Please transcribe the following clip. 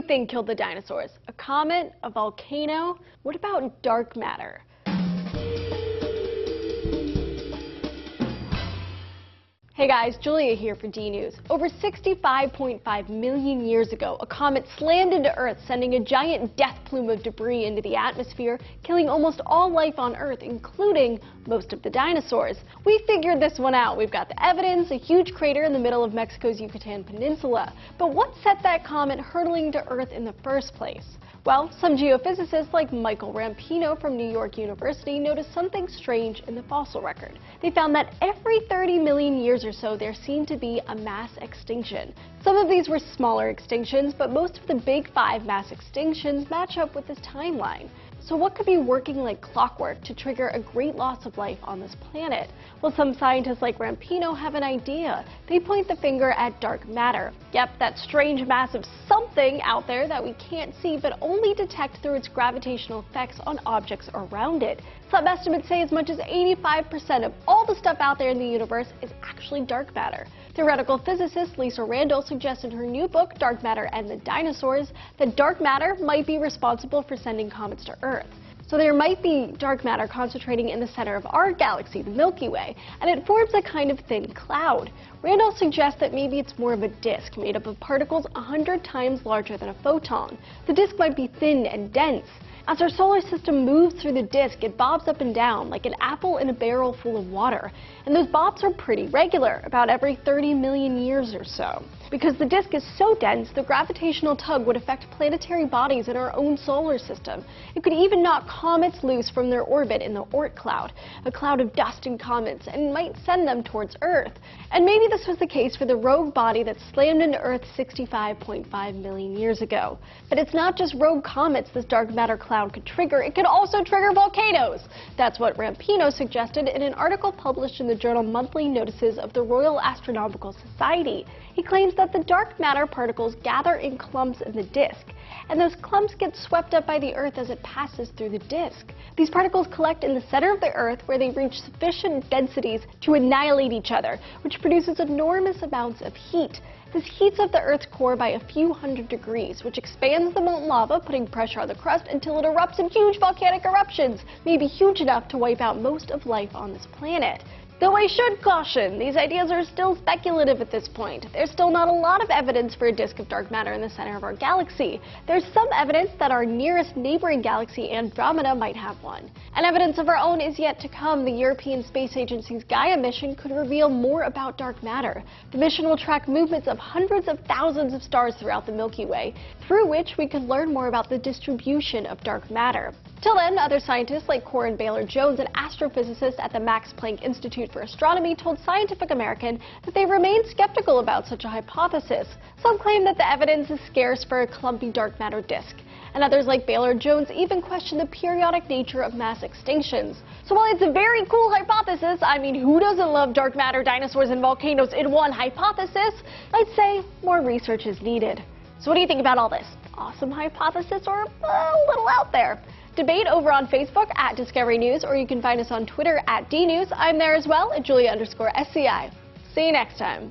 you think killed the dinosaurs? A comet? A volcano? What about dark matter? Hey guys, Julia here for D-News. Over 65.5 million years ago, a comet slammed into Earth, sending a giant death plume of debris into the atmosphere, killing almost all life on Earth, including most of the dinosaurs. We figured this one out. We've got the evidence, a huge crater in the middle of Mexico's Yucatan Peninsula. But what set that comet hurtling to Earth in the first place? Well, some geophysicists like Michael Rampino from New York University noticed something strange in the fossil record. They found that every 30 million years or so there seemed to be a mass extinction. Some of these were smaller extinctions, but most of the big five mass extinctions match up with this timeline. So what could be working like clockwork to trigger a great loss of life on this planet? Well, some scientists like Rampino have an idea. They point the finger at dark matter. Yep, that strange mass of something out there that we can't see but only detect through its gravitational effects on objects around it. Some estimates say as much as 85% of all the stuff out there in the universe is actually dark matter. Theoretical physicist Lisa Randall suggests in her new book, Dark Matter and the Dinosaurs, that dark matter might be responsible for sending comets to Earth. So there might be dark matter concentrating in the center of our galaxy, the Milky Way, and it forms a kind of thin cloud. Randall suggests that maybe it's more of a disk made up of particles 100 times larger than a photon. The disk might be thin and dense. As our solar system moves through the disk, it bobs up and down like an apple in a barrel full of water. And those bobs are pretty regular, about every 30 million years or so. Because the disk is so dense, the gravitational tug would affect planetary bodies in our own solar system. It could even knock comets loose from their orbit in the Oort cloud, a cloud of dust and comets, and might send them towards Earth. And maybe this was the case for the rogue body that slammed into Earth 65.5 million years ago. But it's not just rogue comets this dark matter cloud could trigger, it could also trigger volcanoes. That's what Rampino suggested in an article published in the journal Monthly Notices of the Royal Astronomical Society. He claims that the dark matter particles gather in clumps in the disk, and those clumps get swept up by the Earth as it passes through the disk. These particles collect in the center of the Earth where they reach sufficient densities to annihilate each other, which produces enormous amounts of heat. This heats up the Earth's core by a few hundred degrees, which expands the molten lava, putting pressure on the crust until it erupts in huge volcanic eruptions, maybe huge enough to wipe out most of life on this planet. Though I should caution, these ideas are still speculative at this point. There's still not a lot of evidence for a disk of dark matter in the center of our galaxy. There's some evidence that our nearest neighboring galaxy, Andromeda, might have one. And evidence of our own is yet to come. The European Space Agency's Gaia mission could reveal more about dark matter. The mission will track movements of hundreds of thousands of stars throughout the Milky Way, through which we could learn more about the distribution of dark matter. Till then, other scientists like Corin Baylor-Jones, an astrophysicist at the Max Planck Institute for Astronomy, told Scientific American that they remain skeptical about such a hypothesis. Some claim that the evidence is scarce for a clumpy dark matter disk, and others like Baylor-Jones even question the periodic nature of mass extinctions. So while it's a very cool hypothesis, I mean, who doesn't love dark matter, dinosaurs, and volcanoes in one hypothesis? I'd say more research is needed. So what do you think about all this? Awesome hypothesis or a little out there? Debate over on Facebook at Discovery News, or you can find us on Twitter at DNews. I'm there as well at Julia_SCI. See you next time.